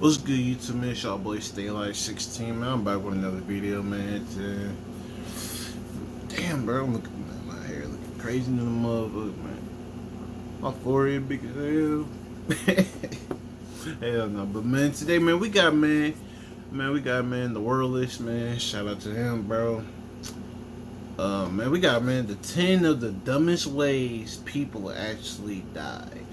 What's good, YouTube, man? It's y'all boy Stay Like 16, man. I'm back with another video, man. Damn, bro, I'm looking at my hair looking crazy in the motherfucker, man. My forehead big as hell. Hell no, but man, today, man, we got the worldless, man. Shout out to him, bro. Man, we got, man, the 10 of the dumbest ways people actually died.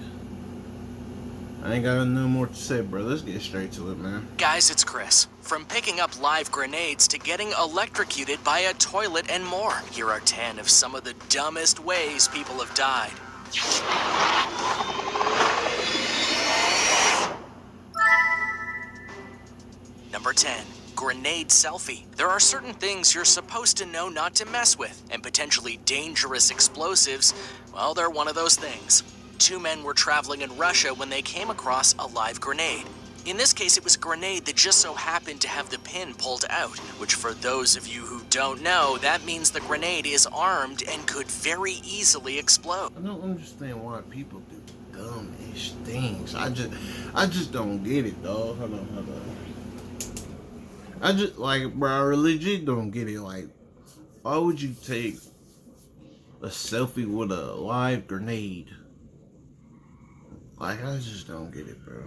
I ain't got no more to say, bro. Let's get straight to it, man. Guys, it's Chris. From picking up live grenades to getting electrocuted by a toilet and more, here are 10 of some of the dumbest ways people have died. Number 10. Grenade selfie. There are certain things you're supposed to know not to mess with, and potentially dangerous explosives, well, they're one of those things. Two men were traveling in Russia when they came across a live grenade. In this case, it was a grenade that just so happened to have the pin pulled out, which for those of you who don't know, that means the grenade is armed and could very easily explode. I don't understand why people do dumb-ish things. I just don't get it, dog. Hold on. I just, like, bro, I legit don't get it. Like, why would you take a selfie with a live grenade? Like, I just don't get it, bro.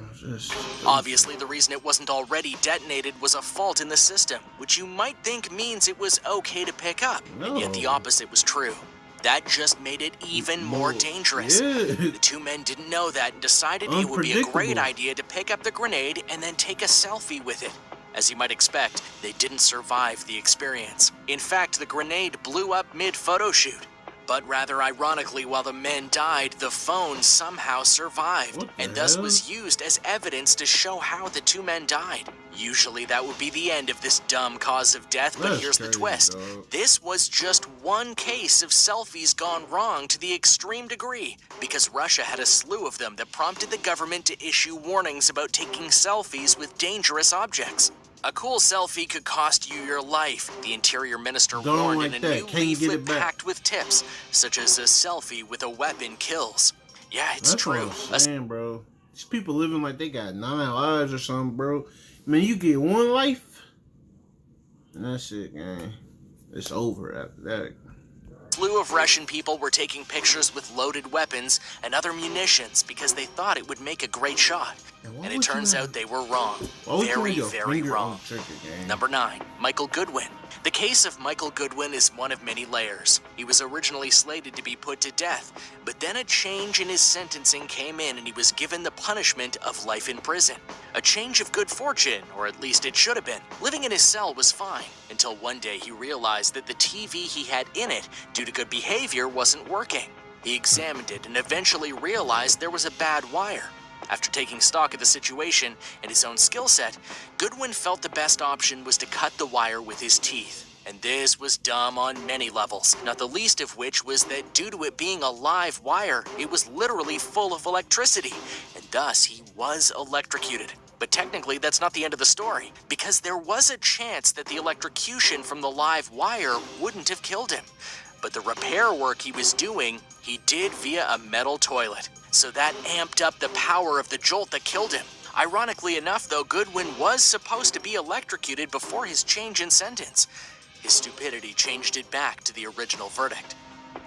Obviously, the reason it wasn't already detonated was a fault in the system, which you might think means it was okay to pick up. No. And yet the opposite was true. That just made it even more dangerous. Yeah. The two men didn't know that and decided it would be a great idea to pick up the grenade and then take a selfie with it. As you might expect, they didn't survive the experience. In fact, the grenade blew up mid-photo shoot. But rather ironically, while the men died, the phone somehow survived, and thus was used as evidence to show how the two men died. Usually that would be the end of this dumb cause of death, but here's the twist. Dog. This was just one case of selfies gone wrong to the extreme degree, because Russia had a slew of them that prompted the government to issue warnings about taking selfies with dangerous objects. A cool selfie could cost you your life, the interior minister warned in a new leaflet packed with tips, such as a selfie with a weapon kills. Yeah, it's true. That's what I'm saying, bro. These people living like they got 9 lives or something, bro. Man, you get one life, and that's it, man. It's over after that. A slew of Russian people were taking pictures with loaded weapons and other munitions because they thought it would make a great shot. And it turns out they were wrong. Very wrong. Number 9. Michael Goodwin. The case of Michael Goodwin is one of many layers. He was originally slated to be put to death, but then a change in his sentencing came in and he was given the punishment of life in prison. A change of good fortune, or at least it should have been. Living in his cell was fine, until one day he realized that the TV he had in it, due to good behavior, wasn't working. He examined it and eventually realized there was a bad wire. After taking stock of the situation and his own skill set, Goodwin felt the best option was to cut the wire with his teeth. And this was dumb on many levels, not the least of which was that due to it being a live wire, it was literally full of electricity, and thus he was electrocuted. But technically, that's not the end of the story, because there was a chance that the electrocution from the live wire wouldn't have killed him. But the repair work he was doing, he did via a metal toilet. So that amped up the power of the jolt that killed him. Ironically enough, though, Goodwin was supposed to be electrocuted before his change in sentence. His stupidity changed it back to the original verdict.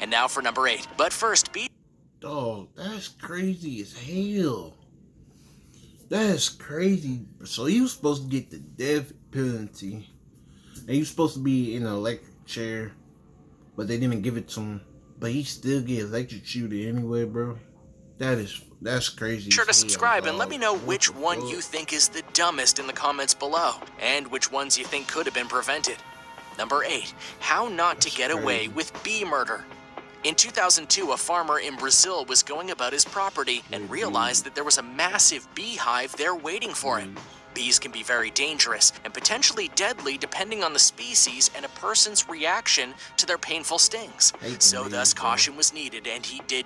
And now for number 8. But first, Dog, that's crazy as hell. That's crazy. So he was supposed to get the death penalty. And he was supposed to be in an electric chair. But they didn't give it to him. But he still get electrocuted anyway, bro. That's crazy. Be sure to subscribe and let me know which one you think is the dumbest in the comments below, and which ones you think could have been prevented. Number 8. How not to get away with bee murder. In 2002, a farmer in Brazil was going about his property and realized that there was a massive beehive there waiting for him. Bees can be very dangerous and potentially deadly depending on the species and a person's reaction to their painful stings. So thus caution was needed, and he did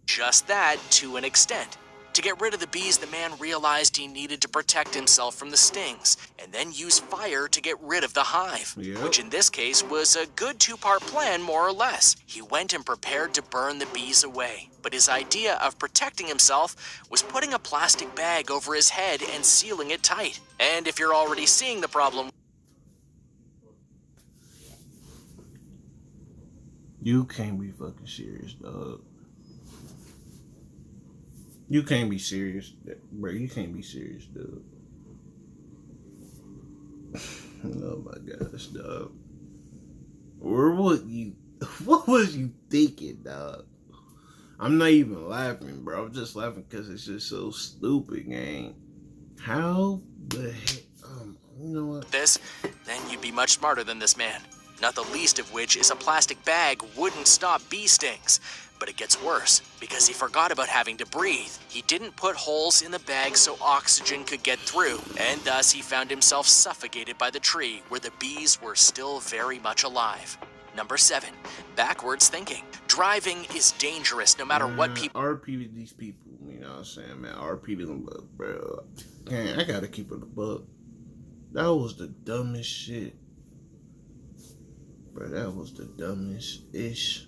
just that to an extent. To get rid of the bees, the man realized he needed to protect himself from the stings, and then use fire to get rid of the hive, which in this case was a good two-part plan, more or less. He went and prepared to burn the bees away, but his idea of protecting himself was putting a plastic bag over his head and sealing it tight. And if you're already seeing the problem... You can't be fucking serious, dog. You can't be serious, bro. You can't be serious, dog. Oh my gosh, dog. What was you thinking, dog? I'm not even laughing, bro. I'm just laughing because it's just so stupid, gang. How the heck? You know what? Then you'd be much smarter than this man. Not the least of which is a plastic bag wouldn't stop bee stings. But it gets worse, because he forgot about having to breathe. He didn't put holes in the bag so oxygen could get through, and thus he found himself suffocated by the tree where the bees were still very much alive. Number 7, backwards thinking. Driving is dangerous no matter what people... RP to these people, you know what I'm saying, man. RP to them, bro. Man, I gotta keep it a buck. That was the dumbest shit. Bro, that was the dumbest-ish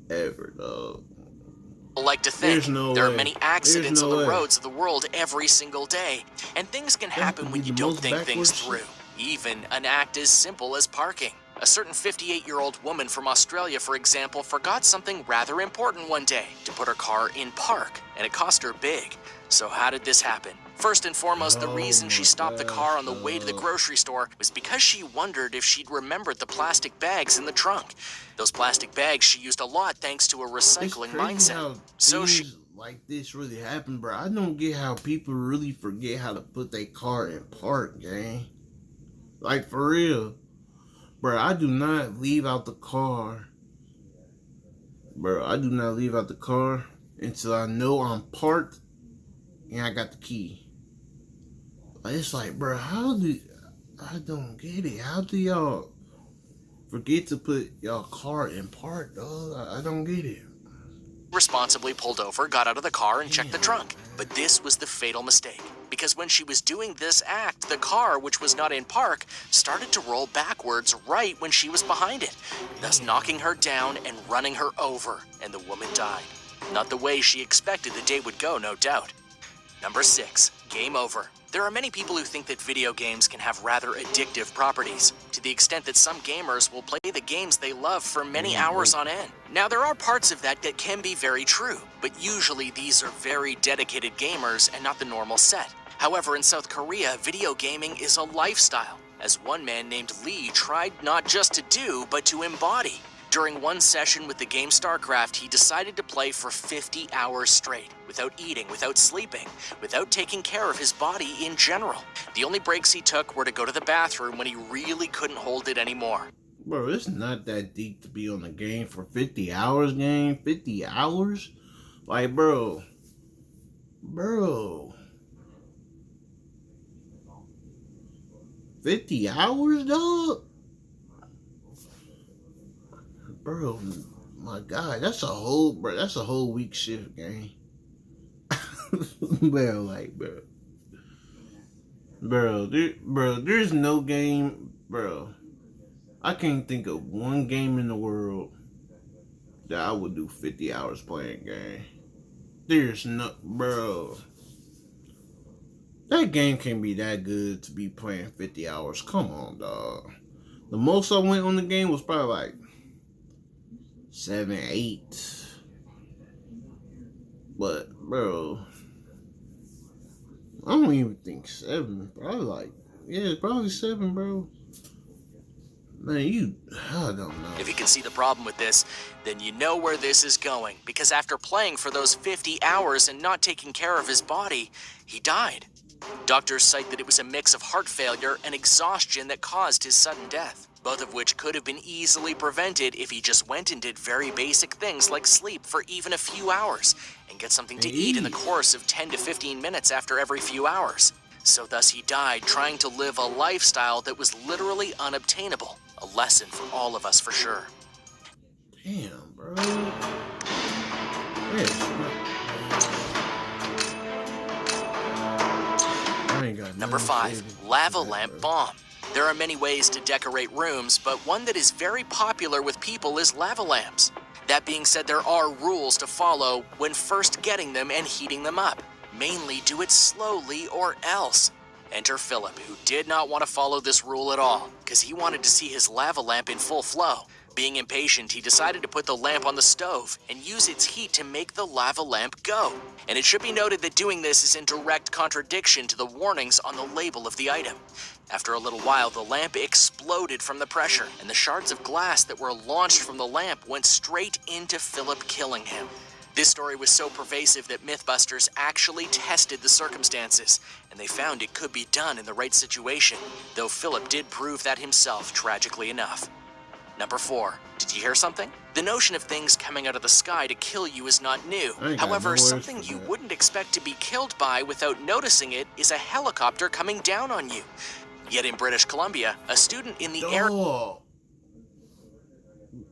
ever, dog. Like to think there are many accidents on the roads of the world every single day, and things can happen when you don't think things through. Even an act as simple as parking. A certain 58-year-old woman from Australia, for example, forgot something rather important one day, to put her car in park, and it cost her big. So how did this happen? First and foremost, the reason she stopped the car on the way to the grocery store was because she wondered if she'd remembered the plastic bags in the trunk. Those plastic bags she used a lot thanks to a recycling mindset. So she... like this really happened, bro. I don't get how people really forget how to put their car in park, gang. Like, for real. Bro, I do not leave out the car. Bro, I do not leave out the car until I know I'm parked and I got the key. It's like, bro, I don't get it. How do y'all forget to put y'all car in park, dog? I don't get it. Responsibly pulled over, got out of the car, and checked the trunk. But this was the fatal mistake, because when she was doing this act, the car, which was not in park, started to roll backwards right when she was behind it, thus knocking her down and running her over, and the woman died. Not the way she expected the day would go, no doubt. Number 6, game over. There are many people who think that video games can have rather addictive properties, to the extent that some gamers will play the games they love for many hours on end. Now, there are parts of that can be very true, but usually these are very dedicated gamers and not the normal set. However, in South Korea, video gaming is a lifestyle, as one man named Lee tried not just to do, but to embody. During one session with the game StarCraft, he decided to play for 50 hours straight, without eating, without sleeping, without taking care of his body in general. The only breaks he took were to go to the bathroom when he really couldn't hold it anymore. Bro, it's not that deep to be on the game for 50 hours, gang. 50 hours? Like, bro. 50 hours, dog? Bro, my God, that's a whole week shift, gang. There's no game, bro. I can't think of one game in the world that I would do 50 hours playing, gang. There's no, bro. That game can't be that good to be playing 50 hours. Come on, dog. The most I went on the game was probably like 7, 8. But, bro, I don't even think 7. Probably 7, bro. Man, I don't know. If you can see the problem with this, then you know where this is going. Because after playing for those 50 hours and not taking care of his body, he died. Doctors cite that it was a mix of heart failure and exhaustion that caused his sudden death, both of which could have been easily prevented if he just went and did very basic things like sleep for even a few hours and get something to eat in the course of 10 to 15 minutes after every few hours. So thus he died trying to live a lifestyle that was literally unobtainable. A lesson for all of us for sure. Damn, bro. Number 5, lava lamp bomb. There are many ways to decorate rooms, but one that is very popular with people is lava lamps. That being said, there are rules to follow when first getting them and heating them up. Mainly do it slowly or else. Enter Philip, who did not want to follow this rule at all, because he wanted to see his lava lamp in full flow. Being impatient, he decided to put the lamp on the stove and use its heat to make the lava lamp go. And it should be noted that doing this is in direct contradiction to the warnings on the label of the item. After a little while, the lamp exploded from the pressure, and the shards of glass that were launched from the lamp went straight into Philip, killing him. This story was so pervasive that Mythbusters actually tested the circumstances, and they found it could be done in the right situation, though Philip did prove that himself, tragically enough. Number 4. Did you hear something? The notion of things coming out of the sky to kill you is not new. However, something you wouldn't expect to be killed by without noticing it is a helicopter coming down on you. Yet in British Columbia, a student in the air...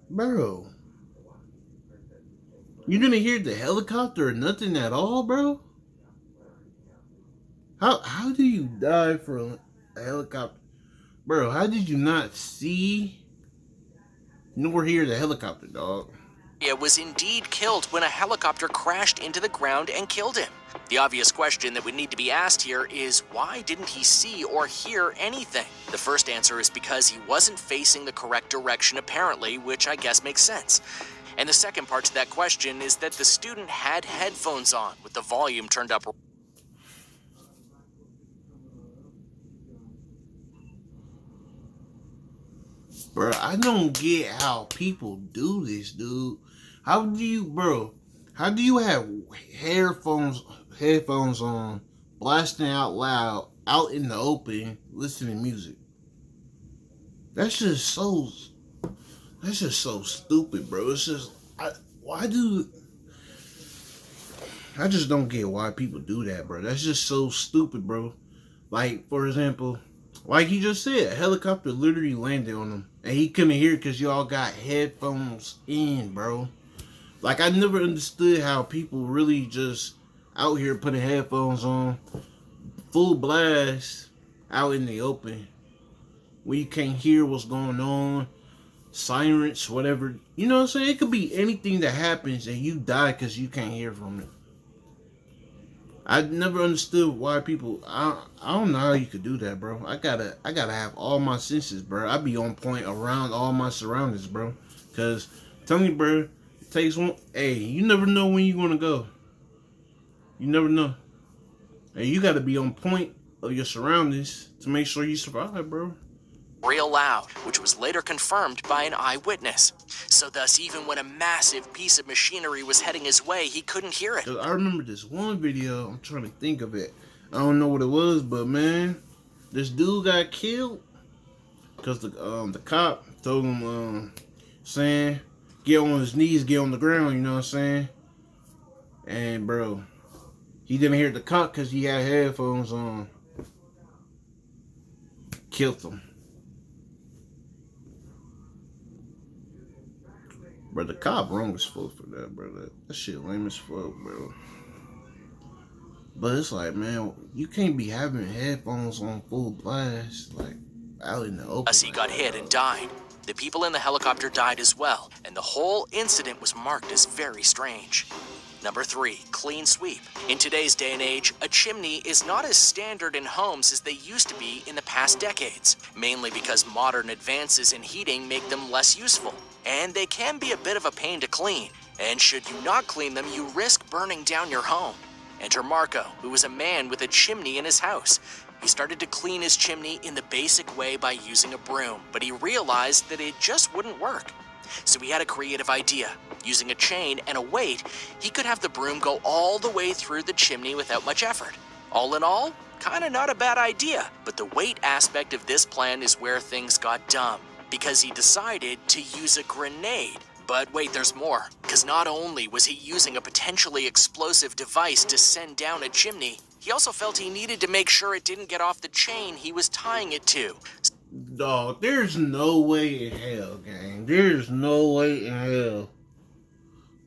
Bro. You didn't hear the helicopter or nothing at all, bro? How do you die from a helicopter? Bro, how did you not see nor hear the helicopter, dog? Was indeed killed when a helicopter crashed into the ground and killed him. The obvious question that would need to be asked here is, why didn't he see or hear anything? The first answer is because he wasn't facing the correct direction apparently, which I guess makes sense. And the second part to that question is that the student had headphones on with the volume turned up. Bro, I don't get how people do this, dude. How do you have headphones on, blasting out loud, out in the open, listening to music? That's just so stupid, bro. It's just, I just don't get why people do that, bro. That's just so stupid, bro. Like, for example, like he just said, a helicopter literally landed on him, and he couldn't hear it because y'all got headphones in, bro. Like, I never understood how people really just out here putting headphones on, full blast, out in the open, where you can't hear what's going on, sirens, whatever. You know what I'm saying? It could be anything that happens and you die because you can't hear from it. I never understood why people, I don't know how you could do that, bro. I gotta have all my senses, bro. I be on point around all my surroundings, bro. Cause, tell me, bro, it takes one, hey, you never know when you're gonna go. You never know. Hey, you gotta be on point of your surroundings to make sure you survive, bro. Real loud, which was later confirmed by an eyewitness. So thus, even when a massive piece of machinery was heading his way, he couldn't hear it. I remember this one video, I'm trying to think of it. I don't know what it was, but man, this dude got killed because the cop told him, saying, get on his knees, get on the ground, you know what I'm saying? And bro, he didn't hear the cop because he had headphones on. Killed him. Bro, the cop wrong as fuck for that, bro. That shit lame as fuck, bro. But it's like, man, you can't be having headphones on full blast, like, out in the open. As he got hit and died. The people in the helicopter died as well, and the whole incident was marked as very strange. Number 3, clean sweep. In today's day and age, a chimney is not as standard in homes as they used to be in the past decades, mainly because modern advances in heating make them less useful, and they can be a bit of a pain to clean. And should you not clean them, you risk burning down your home. Enter Marco, who was a man with a chimney in his house. He started to clean his chimney in the basic way by using a broom, but he realized that it just wouldn't work. So he had a creative idea. Using a chain and a weight, he could have the broom go all the way through the chimney without much effort. All in all, kinda not a bad idea, but the weight aspect of this plan is where things got dumb, because he decided to use a grenade. But wait, there's more, because not only was he using a potentially explosive device to send down a chimney, he also felt he needed to make sure it didn't get off the chain he was tying it to. Dog, there's no way in hell, gang. There's no way in hell.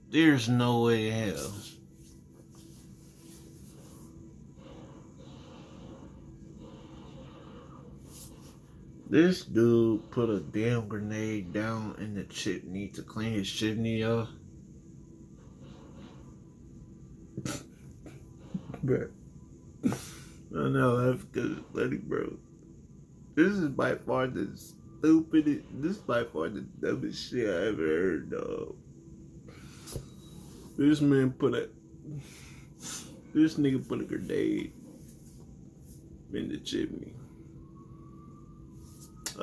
There's no way in hell. This dude put a damn grenade down in the chimney to clean his chimney up. Bro. I know that's because it's funny, bro. This is by far the stupidest, this is by far the dumbest shit I ever heard, dog. This nigga put a grenade in the chimney.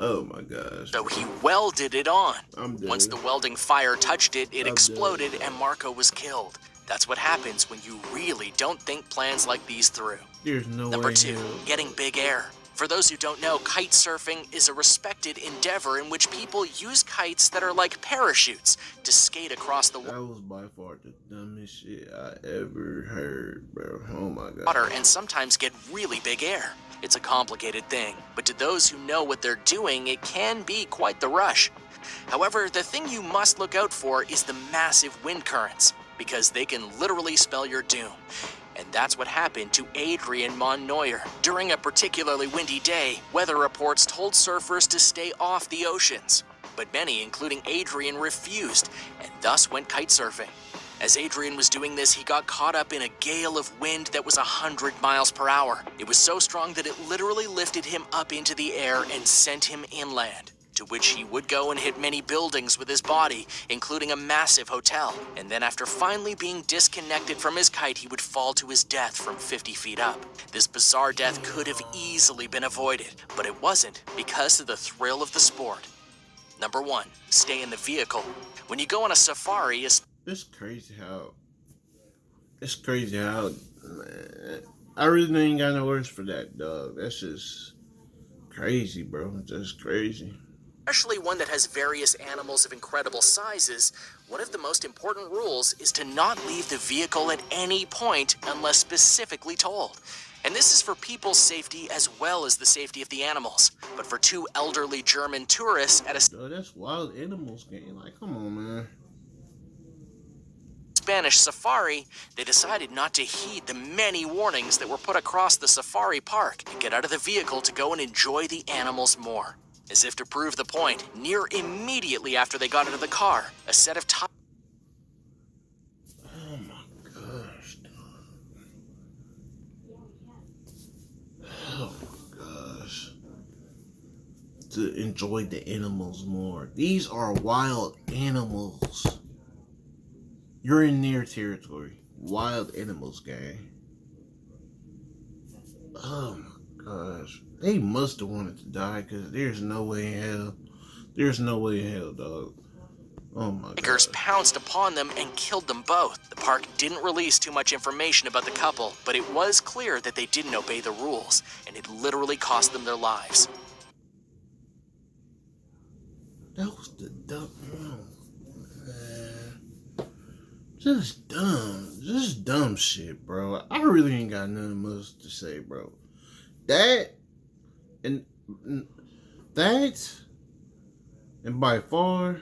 Oh my gosh. So he welded it on. I'm dead. Once the welding fire touched it, it exploded and Marco was killed. That's what happens when you really don't think plans like these through. There's no Number way 2, getting big air. For those who don't know, kite surfing is a respected endeavor in which people use kites that are like parachutes to skate across the water. That was by far the dumbest shit I ever heard, bro. Oh my god. And sometimes get really big air. It's a complicated thing, but to those who know what they're doing, it can be quite the rush. However, the thing you must look out for is the massive wind currents, because they can literally spell your doom. And that's what happened to Adrian Monnoyer. During a particularly windy day, weather reports told surfers to stay off the oceans. But many, including Adrian, refused, and thus went kite surfing. As Adrian was doing this, he got caught up in a gale of wind that was 100 miles per hour. It was so strong that it literally lifted him up into the air and sent him inland, to which he would go and hit many buildings with his body, including a massive hotel. And then after finally being disconnected from his kite, he would fall to his death from 50 feet up. This bizarre death could have easily been avoided, but it wasn't because of the thrill of the sport. Number 1, stay in the vehicle. When you go on a safari, It's crazy how, man, I really ain't got no words for that, dog. That's just crazy, bro. Just crazy. Especially one that has various animals of incredible sizes, one of the most important rules is to not leave the vehicle at any point unless specifically told. And this is for people's safety as well as the safety of the animals. But for 2 elderly German tourists at a That's wild animals game. Like, come on, man. Spanish safari, they decided not to heed the many warnings that were put across the safari park and get out of the vehicle to go and enjoy the animals more. As if to prove the point, near immediately after they got into the car, a set of tires. Oh my gosh, dog. Oh my gosh. To enjoy the animals more. These are wild animals. You're in their territory. Wild animals, gang. Oh my gosh. They must have wanted to die, because there's no way in hell. There's no way in hell, dog. Oh my god. Tigers pounced upon them and killed them both. The park didn't release too much information about the couple, but it was clear that they didn't obey the rules, and it literally cost them their lives. That was the dumb. Just dumb shit, bro. I really ain't got nothing much to say, bro. That and by far,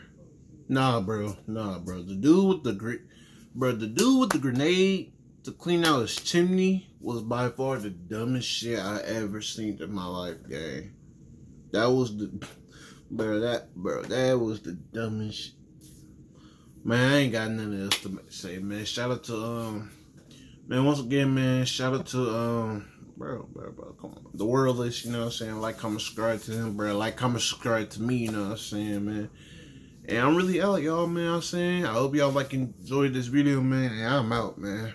nah, bro. The dude with the grenade to clean out his chimney was by far the dumbest shit I ever seen in my life, gang. That was the that was the dumbest shit. Man, I ain't got nothing else to say, man. Shout out to, man, once again, man, shout out to, bro, come on. The world is, you know what I'm saying? Like, comment, subscribe to him, bro. Like, comment, subscribe to me, you know what I'm saying, man? And I'm really out, y'all, man, you know what I'm saying? I hope y'all, enjoyed this video, man, and I'm out, man.